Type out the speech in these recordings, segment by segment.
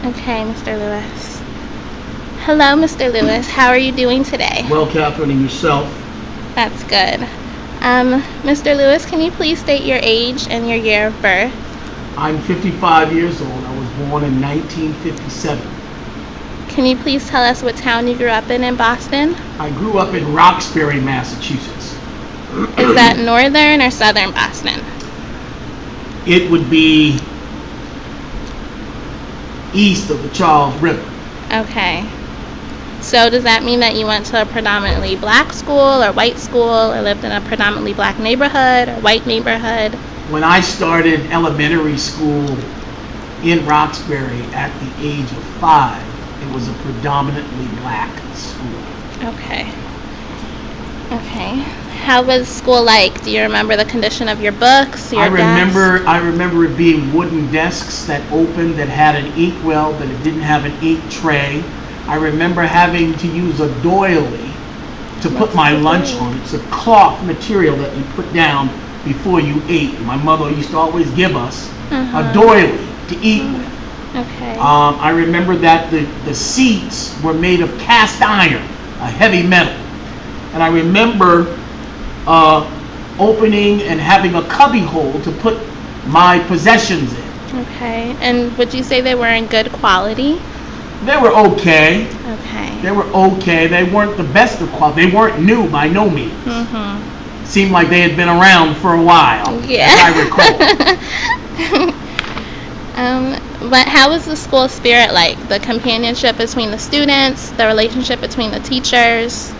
Okay, Mr. Lewis. Hello, Mr. Lewis. How are you doing today? Well, Catherine, and yourself? That's good. Mr. Lewis, can you please state your age and your year of birth? I'm 55 years old. I was born in 1957. Can you please tell us what town you grew up in Boston? I grew up in Roxbury, Massachusetts. Is that northern or southern Boston? It would be east of the Charles River. Okay. So does that mean that you went to a predominantly black school or white school, or lived in a predominantly black neighborhood or white neighborhood? When I started elementary school in Roxbury at the age of 5, it was a predominantly black school. Okay. Okay. How was school like? Do you remember the condition of your books, your desks? I remember it being wooden desks that opened, that had an inkwell, but it didn't have an ink tray. I remember having to use a doily to put my lunch on. It's a cloth material that you put down before you ate. My mother used to always give us a doily to eat with. Okay. I remember that the seats were made of cast iron, a heavy metal. And I remember opening and having a cubby hole to put my possessions in. Okay. And would you say they were in good quality? They were okay. Okay. They were okay. They weren't the best of quality. They weren't new by no means. Seemed like they had been around for a while, yeah. as I recall. But how was the school spirit like? The companionship between the students, the relationship between the teachers?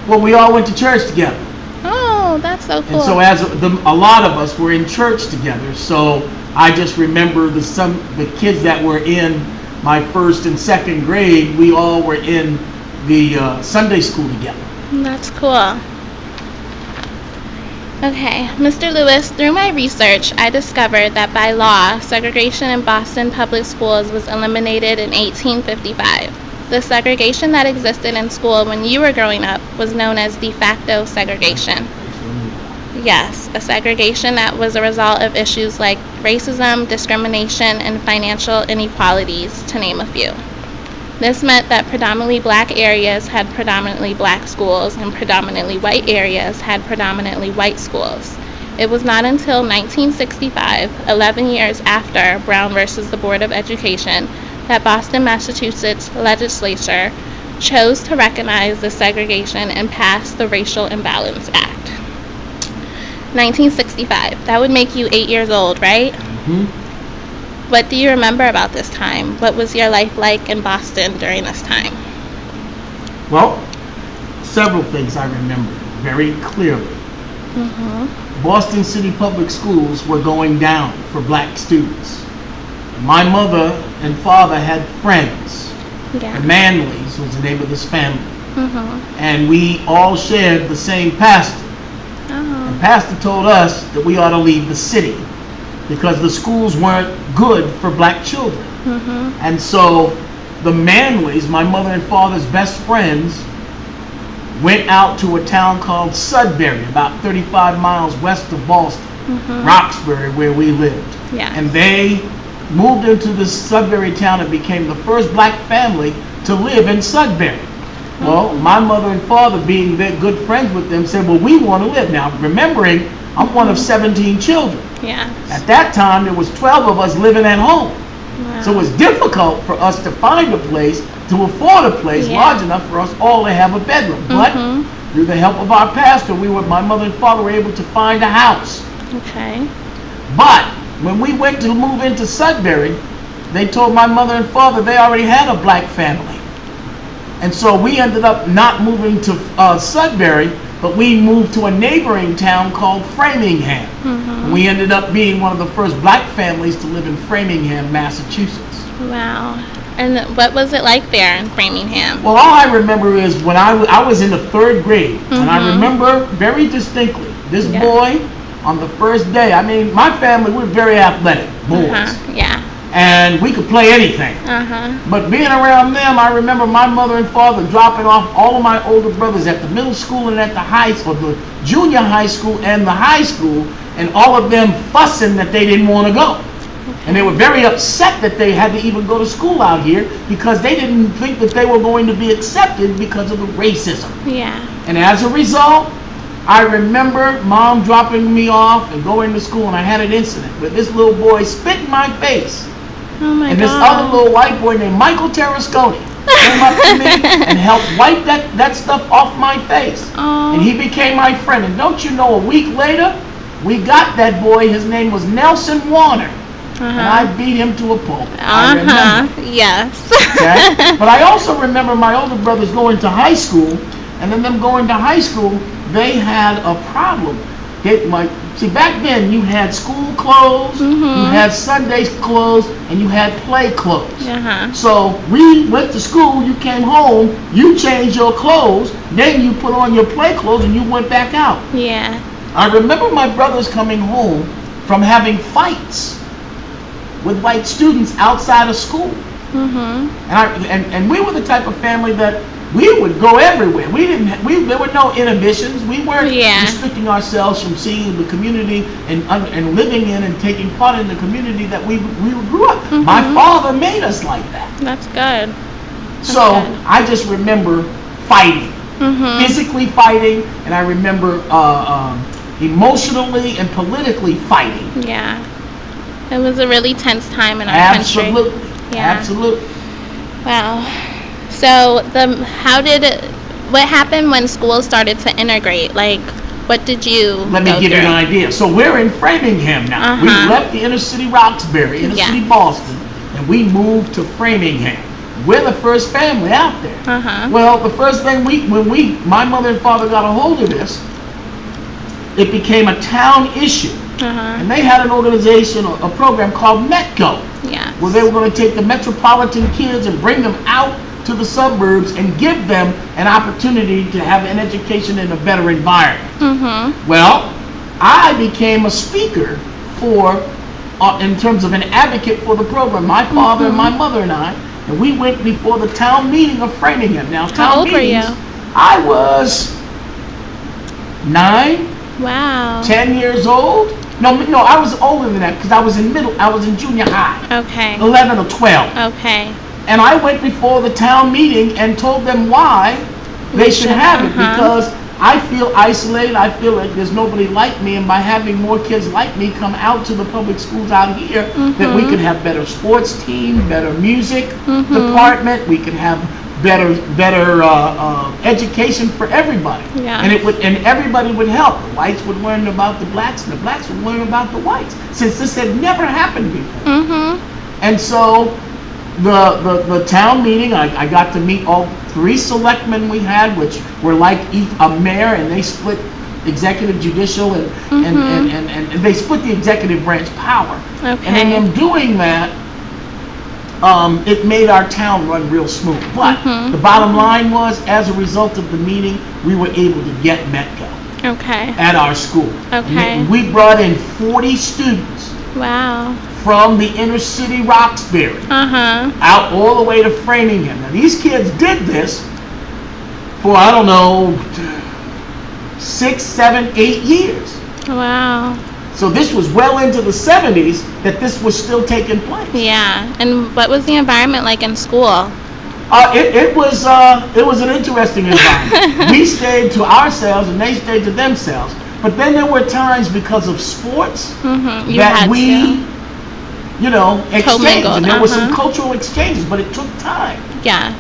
Well, we all went to church together. Oh, that's so cool. And so a lot of us were in church together. So I just remember the kids that were in my first and second grade, we all were in the Sunday school together. That's cool. Okay, Mr. Lewis, through my research, I discovered that by law, segregation in Boston public schools was eliminated in 1855. The segregation that existed in school when you were growing up was known as de facto segregation. Yes, a segregation that was a result of issues like racism, discrimination, and financial inequalities, to name a few. This meant that predominantly black areas had predominantly black schools and predominantly white areas had predominantly white schools. It was not until 1965, 11 years after Brown versus the Board of Education, that Boston, Massachusetts legislature chose to recognize the segregation and pass the Racial Imbalance Act. 1965. That would make you 8 years old, right? What do you remember about this time? What was your life like in Boston during this time? Well, several things I remember very clearly. Boston City Public Schools were going down for black students. My mother and father had friends. Yeah. The Manleys was the name of this family. And we all shared the same pastor. And pastor told us that we ought to leave the city because the schools weren't good for black children. And so the Manleys, my mother and father's best friends, went out to a town called Sudbury, about 35 miles west of Boston, Roxbury, where we lived. Yeah. And they moved into this Sudbury town and became the first black family to live in Sudbury. Well, my mother and father, being good friends with them, said, well, we want to live. Now, remembering, I'm one of 17 children. Yeah. At that time, there was 12 of us living at home. Wow. So it was difficult for us to find a place, to afford a place large enough for us all to have a bedroom. But through the help of our pastor, my mother and father were able to find a house. Okay. But when we went to move into Sudbury, they told my mother and father they already had a black family. And so we ended up not moving to Sudbury, but we moved to a neighboring town called Framingham. And we ended up being one of the first black families to live in Framingham, Massachusetts. Wow. And what was it like there in Framingham? Well, all I remember is when I was in the 3rd grade, and I remember very distinctly this boy on the first day. I mean, my family, we're very athletic boys. Yeah. And we could play anything. But being around them, I remember my mother and father dropping off all of my older brothers at the middle school and at the high school, the junior high school and the high school, and all of them fussing that they didn't want to go. And they were very upset that they had to even go to school out here because they didn't think that they were going to be accepted because of the racism. Yeah. And as a result, I remember Mom dropping me off and going to school, and I had an incident where this little boy spit in my face. Oh my God. And this other little white boy named Michael Tarasconi came up to me and helped wipe that stuff off my face. Oh. And he became my friend. And don't you know, a week later, we got that boy. His name was Nelson Warner. And I beat him to a pulp. I remember. Yes. Okay? But I also remember my older brothers going to high school, and then them going to high school, they had a problem. See, back then you had school clothes, you had Sunday clothes, and you had play clothes. So we went to school, you came home, you changed your clothes, then you put on your play clothes and you went back out. Yeah. I remember my brothers coming home from having fights with white students outside of school. And we were the type of family that we would go everywhere. There were no inhibitions. We weren't restricting ourselves from seeing the community and living in and taking part in the community that we grew up. My father made us like that. That's good. So I just remember fighting, physically fighting, and I remember emotionally and politically fighting. Yeah. It was a really tense time in our country. Yeah. Absolutely. Wow. So what happened when schools started to integrate? Like, what did you Let me give you an idea. So we're in Framingham now. We left the inner city Roxbury, inner city Boston, and we moved to Framingham. We're the first family out there. Well, the first thing my mother and father got a hold of this, it became a town issue. And they had an organization, a program called METCO, where they were going to take the metropolitan kids and bring them out to the suburbs and give them an opportunity to have an education in a better environment. Well, I became a speaker in terms of an advocate for the program. My father and my mother and we went before the town meeting of Framingham. Now, how old were you? I was 9. Wow. 10 years old. No, I was older than that because I was in junior high. Okay. 11 or 12. Okay. And I went before the town meeting and told them why they should have it, because I feel isolated. I feel like there's nobody like me, and by having more kids like me come out to the public schools out here, that we could have better sports team, better music department, we could have better education for everybody, and everybody would help. The whites would learn about the blacks, and the blacks would learn about the whites, since this had never happened before. And so the town meeting, I got to meet all 3 selectmen we had, which were like a mayor, and they split executive, judicial, and they split the executive branch power. And in them doing that, it made our town run real smooth. But the bottom line was, as a result of the meeting, we were able to get METCO at our school. We brought in 40 students. Wow. From the inner city Roxbury out all the way to Framingham. Now, these kids did this for, I don't know, 6, 7, 8 years. Wow. So this was well into the 70s that this was still taking place. Yeah. And what was the environment like in school? It was an interesting environment. We stayed to ourselves and they stayed to themselves. But then there were times, because of sports, that we exchanged, and there were some cultural exchanges, but it took time. Yeah.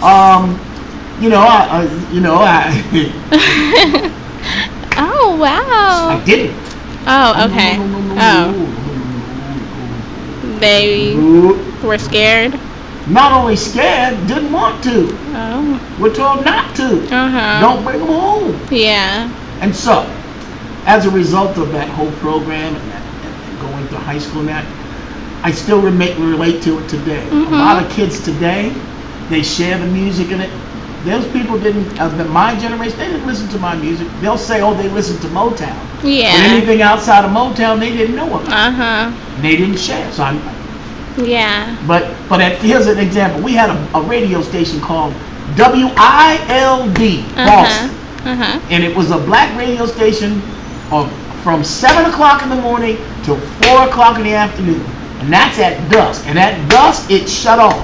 Oh wow. I didn't. Oh, okay. They were scared. Not only scared, didn't want to. Oh. We're told not to. Don't bring them home. Yeah. And so, as a result of that whole program and going to high school and that, I still relate to it today. A lot of kids today, they share the music in it. Those people my generation, they didn't listen to my music. They'll say, oh, they listened to Motown. Yeah. But anything outside of Motown, they didn't know about. They didn't share. So But here's an example. We had a radio station called WILD Boston. And it was a black radio station from 7 o'clock in the morning till 4 o'clock in the afternoon. and that's at dusk. And at dusk, it shut off.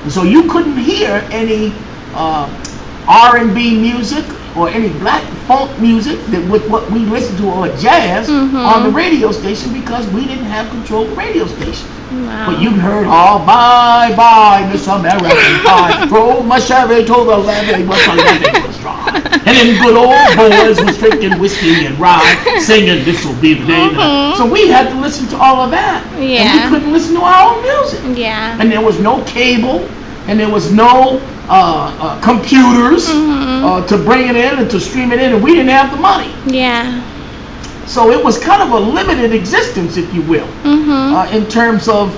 And so you couldn't hear any R&B music or any black funk music that with what we listened to, or jazz on the radio station, because we didn't have control of the radio station. Wow. But you heard, oh, bye, bye, Miss American Pie. Drove my Chevy to the levee, but the levee was dry. And then good old boys was drinking whiskey and rye, singing, this will be the day. So we had to listen to all of that. Yeah. And we couldn't listen to our own music. Yeah. And there was no cable, and there was no computers to bring it in and to stream it in, and we didn't have the money. Yeah. So it was kind of a limited existence, if you will, in terms of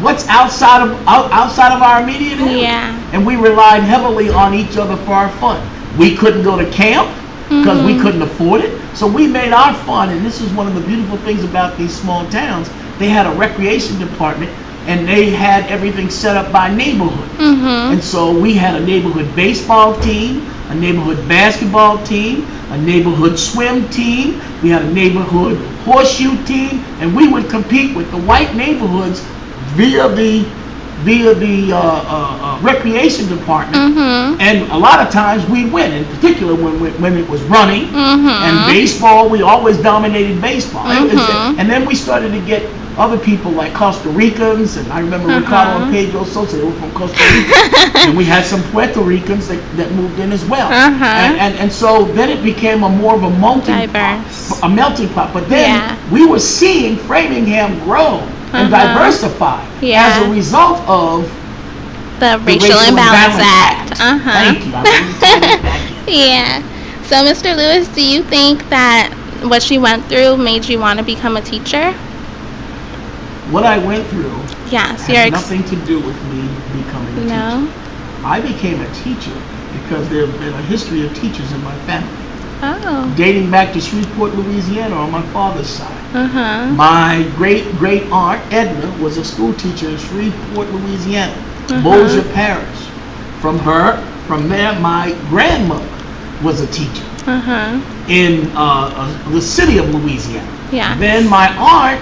what's outside of our immediate area. Yeah. And we relied heavily on each other for our fun. We couldn't go to camp because we couldn't afford it. So we made our fun, and this is one of the beautiful things about these small towns. They had a recreation department, and they had everything set up by neighborhood. And so we had a neighborhood baseball team, a neighborhood basketball team, a neighborhood swim team, we had a neighborhood horseshoe team, and we would compete with the white neighborhoods via the recreation department. And a lot of times we win, in particular when it was running and baseball. We always dominated baseball. And then we started to get other people like Costa Ricans, and I remember Ricardo and Pedro Sosa, they were from Costa Rica. And we had some Puerto Ricans that moved in as well. And so then it became more of a melting pot. But then we were seeing Framingham grow and diversify as a result of the Racial Imbalance Act. Thank you. Yeah. So, Mr. Lewis, do you think that what you went through made you want to become a teacher? What I went through has nothing to do with me becoming a teacher. I became a teacher because there have been a history of teachers in my family. Dating back to Shreveport, Louisiana on my father's side. My great aunt Edna was a school teacher in Shreveport, Louisiana, Bossier Parish. From there, my grandmother was a teacher in the city of Louisiana. Then my aunt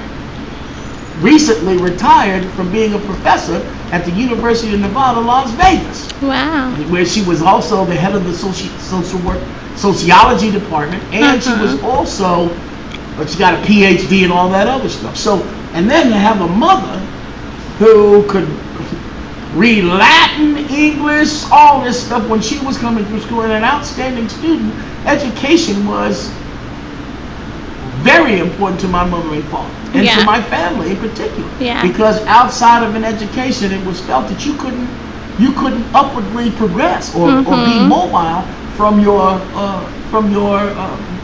recently retired from being a professor at the University of Nevada, Las Vegas. Wow. Where she was also the head of the sociology department, and she was also, she got a PhD and all that other stuff. So, and then to have a mother who could read Latin, English, all this stuff when she was coming through school, and an outstanding student, education was very important to my mother and father, and to my family in particular. Because outside of an education, it was felt that you couldn't upwardly progress or be mobile from your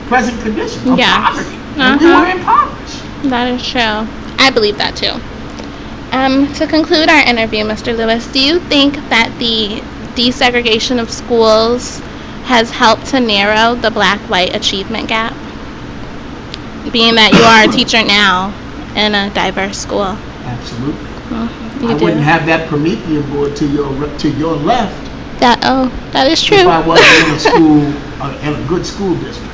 present condition of poverty. And we were impoverished. That is true. I believe that too. To conclude our interview, Mr. Lewis, do you think that the desegregation of schools has helped to narrow the black-white achievement gap? Being that you are a teacher now in a diverse school. Absolutely. I wouldn't have that Promethean board to your left. That is true. If I wasn't in a school, in a good school district.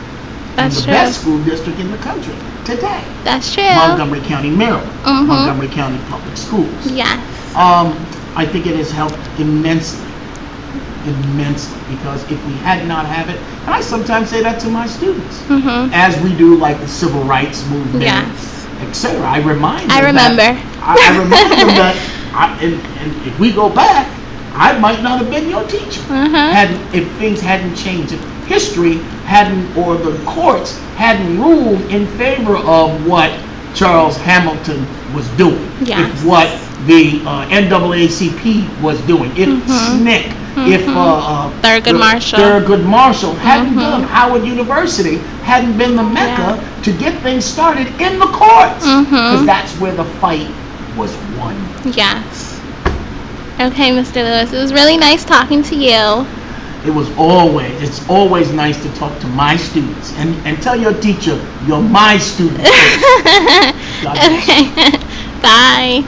That's true. The best school district in the country today. That's true. Montgomery County, Maryland. Montgomery County Public Schools. Yes. I think it has helped immensely, because if we had not have it, and I sometimes say that to my students, as we do, like the civil rights movement, etc. I remember them that, and if we go back, I might not have been your teacher if things hadn't changed, if history hadn't, or the courts hadn't ruled in favor of what Charles Hamilton was doing, if what the NAACP was doing, if SNCC, if Thurgood Marshall hadn't done, Howard University hadn't been the mecca to get things started in the courts, because that's where the fight was won. Yes. Okay, Mr. Lewis, it was really nice talking to you. It's always nice to talk to my students, and tell your teacher you're my student. Okay. Bye.